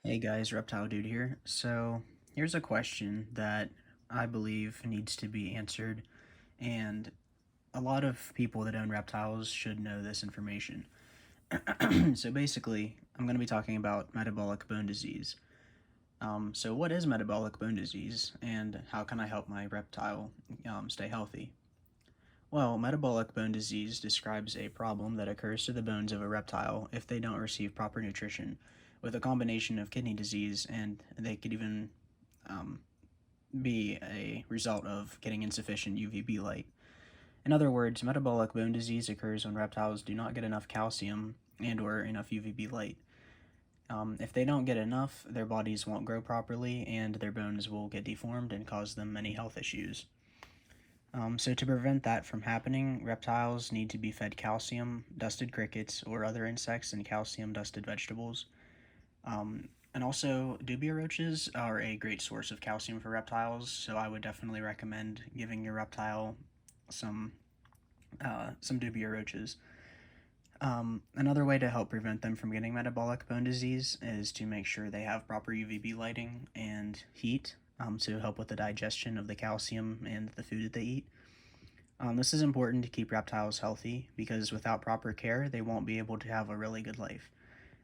Hey guys, Reptile Dude here. So, here's a question that I believe needs to be answered, and a lot of people that own reptiles should know this information. So, basically, I'm going to be talking about metabolic bone disease. So, what is metabolic bone disease, and how can I help my reptile stay healthy? Well, metabolic bone disease describes a problem that occurs to the bones of a reptile if they don't receive proper nutrition, with a combination of kidney disease, and they could even um, be a result of getting insufficient UVB light. In other words, metabolic bone disease occurs when reptiles do not get enough calcium and/or enough UVB light. If they don't get enough, their bodies won't grow properly, and their bones will get deformed and cause them many health issues. So to prevent that from happening, reptiles need to be fed calcium, dusted crickets, or other insects, and calcium-dusted vegetables. And also, dubia roaches are a great source of calcium for reptiles, so I would definitely recommend giving your reptile some some dubia roaches. Another way to help prevent them from getting metabolic bone disease is to make sure they have proper UVB lighting and heat to help with the digestion of the calcium and the food that they eat. This is important to keep reptiles healthy because without proper care, they won't be able to have a really good life.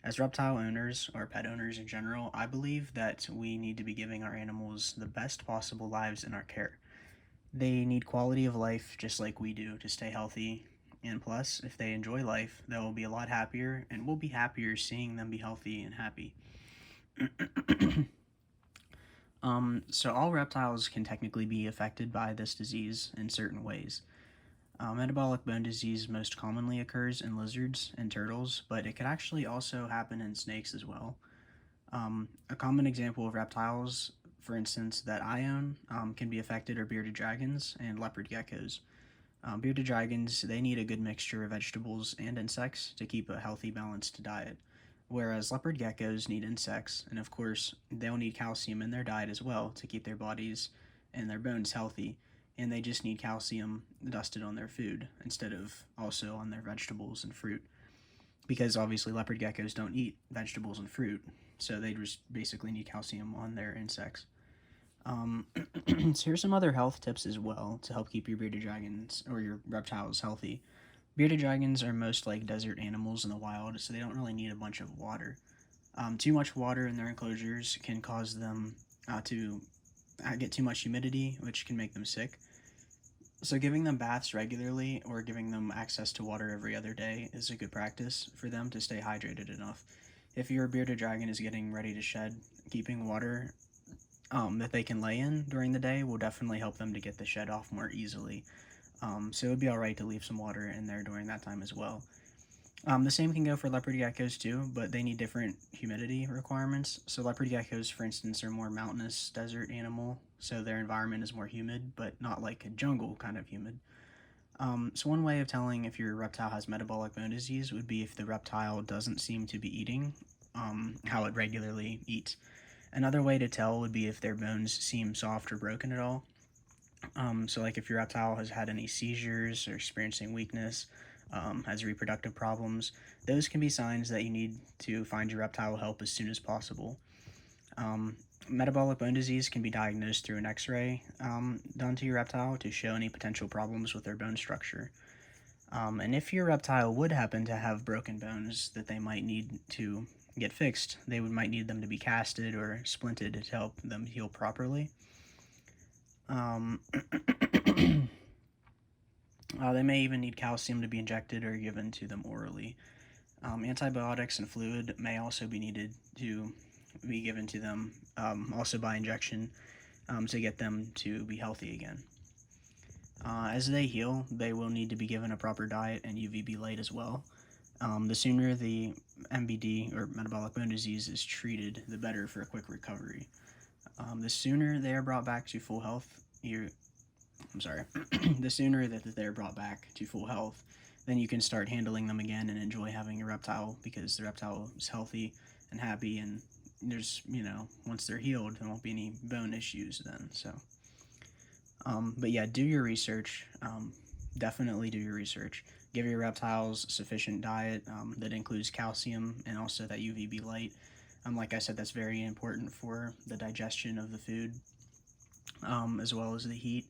As reptile owners, or pet owners in general, I believe that we need to be giving our animals the best possible lives in our care. They need quality of life just like we do to stay healthy, and plus, if they enjoy life, they'll be a lot happier, and we'll be happier seeing them be healthy and happy. So all reptiles can technically be affected by this disease in certain ways. Metabolic bone disease most commonly occurs in lizards and turtles, but it could actually also happen in snakes as well. A common example of reptiles, for instance, that I own, can be affected are bearded dragons and leopard geckos. Bearded dragons, they need a good mixture of vegetables and insects to keep a healthy, balanced diet, whereas leopard geckos need insects, and of course, they'll need calcium in their diet as well to keep their bodies and their bones healthy, and they just need calcium dusted on their food instead of also on their vegetables and fruit, because obviously leopard geckos don't eat vegetables and fruit, so they just basically need calcium on their insects. So here's some other health tips as well to help keep your bearded dragons or your reptiles healthy. Bearded dragons are most like desert animals in the wild, so they don't really need a bunch of water. Too much water in their enclosures can cause them to get too much humidity, which can make them sick. So giving them baths regularly or giving them access to water every other day is a good practice for them to stay hydrated enough. If your bearded dragon is getting ready to shed, keeping water that they can lay in during the day will definitely help them to get the shed off more easily. So it would be alright to leave some water in there during that time as well. The same can go for leopard geckos too, but they need different humidity requirements. So leopard geckos, for instance, are more mountainous desert animal, so their environment is more humid, but not like a jungle kind of humid. So one way of telling if your reptile has metabolic bone disease would be if the reptile doesn't seem to be eating how it regularly eats. Another way to tell would be if their bones seem soft or broken at all. So like if your reptile has had any seizures or experiencing weakness, has reproductive problems, those can be signs that you need to find your reptile help as soon as possible. Metabolic bone disease can be diagnosed through an x-ray done to your reptile to show any potential problems with their bone structure. And if your reptile would happen to have broken bones that they might need to get fixed, might need them to be casted or splinted to help them heal properly. Um, they may even need calcium to be injected or given to them orally. Antibiotics and fluid may also be needed to be given to them, also by injection, to get them to be healthy again. As they heal, they will need to be given a proper diet and UVB light as well. The sooner the MBD or metabolic bone disease is treated, the better for a quick recovery. The sooner they are brought back to full health, the sooner that they're brought back to full health, then you can start handling them again and enjoy having your reptile because the reptile is healthy and happy, and there's, once they're healed, there won't be any bone issues then. So, but yeah, do your research. Definitely do your research. Give your reptiles sufficient diet that includes calcium and also that UVB light. Like I said, that's very important for the digestion of the food, as well as the heat.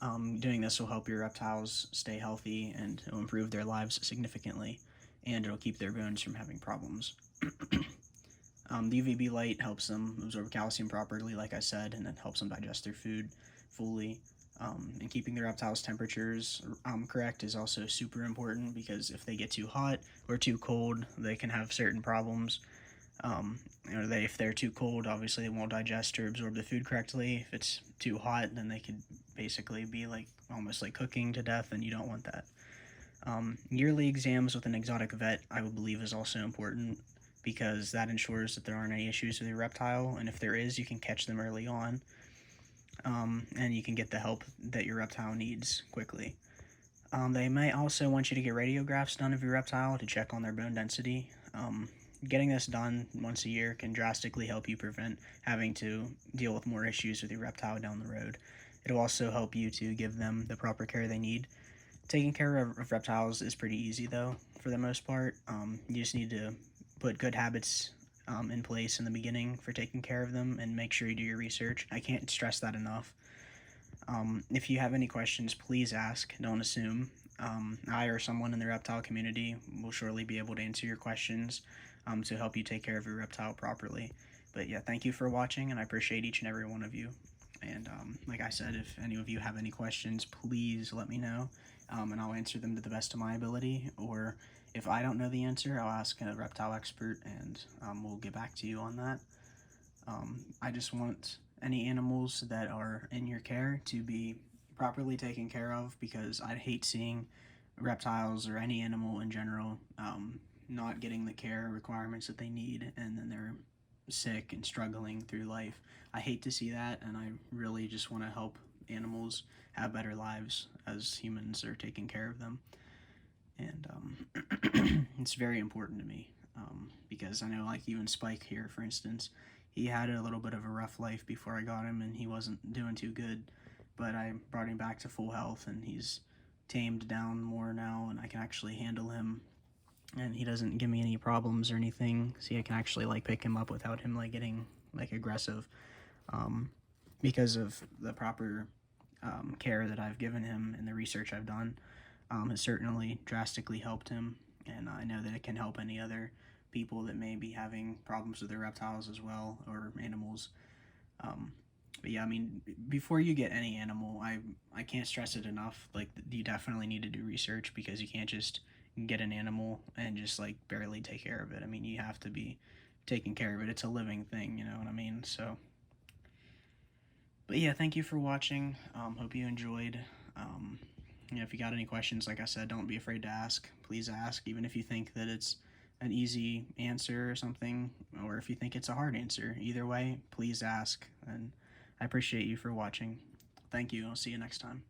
Doing this will help your reptiles stay healthy, and it'll improve their lives significantly, and it'll keep their bones from having problems. The UVB light helps them absorb calcium properly, like I said, and it helps them digest their food fully. And keeping the reptiles' temperatures correct is also super important, because if they get too hot or too cold, they can have certain problems. If they're too cold, obviously they won't digest or absorb the food correctly. If it's too hot, then they could basically be like almost like cooking to death, and you don't want that. Yearly exams with an exotic vet, I would believe, is also important, because that ensures that there aren't any issues with your reptile, and if there is, you can catch them early on, and you can get the help that your reptile needs quickly. They may also want you to get radiographs done of your reptile to check on their bone density. Getting this done once a year can drastically help you prevent having to deal with more issues with your reptile down the road. It'll also help you to give them the proper care they need. Taking care of reptiles is pretty easy, though, for the most part. You just need to put good habits in place in the beginning for taking care of them, and make sure you do your research. I can't stress that enough. If you have any questions, please ask. Don't assume. I or someone in the reptile community will surely be able to answer your questions to help you take care of your reptile properly. But yeah, thank you for watching, and I appreciate each and every one of you. And like I said, if any of you have any questions, please let me know, and I'll answer them to the best of my ability. Or if I don't know the answer, I'll ask a reptile expert, and we'll get back to you on that. I just want any animals that are in your care to be properly taken care of, because I hate seeing reptiles or any animal in general not getting the care requirements that they need, and then they're sick and struggling through life. I hate to see that, and I really just want to help animals have better lives as humans are taking care of them. And it's very important to me, because I know, like, even Spike here, for instance, he had a little bit of a rough life before I got him, and he wasn't doing too good, but I brought him back to full health, and he's tamed down more now, and I can actually handle him, and he doesn't give me any problems or anything. See, I can actually like pick him up without him like getting like aggressive, um, because of the proper care that I've given him, and the research I've done has certainly drastically helped him, and I know that it can help any other people that may be having problems with their reptiles as well, or animals. Um, but yeah, I mean, before you get any animal, I can't stress it enough. Like, you definitely need to do research, because you can't just get an animal and just like barely take care of it. I mean, you have to be taking care of it. It's a living thing, you know what I mean? So, but yeah, thank you for watching. Hope you enjoyed. If you got any questions, like I said, don't be afraid to ask. Please ask, even if you think that it's an easy answer or something, or if you think it's a hard answer. Either way, please ask. And I appreciate you for watching. Thank you. I'll see you next time.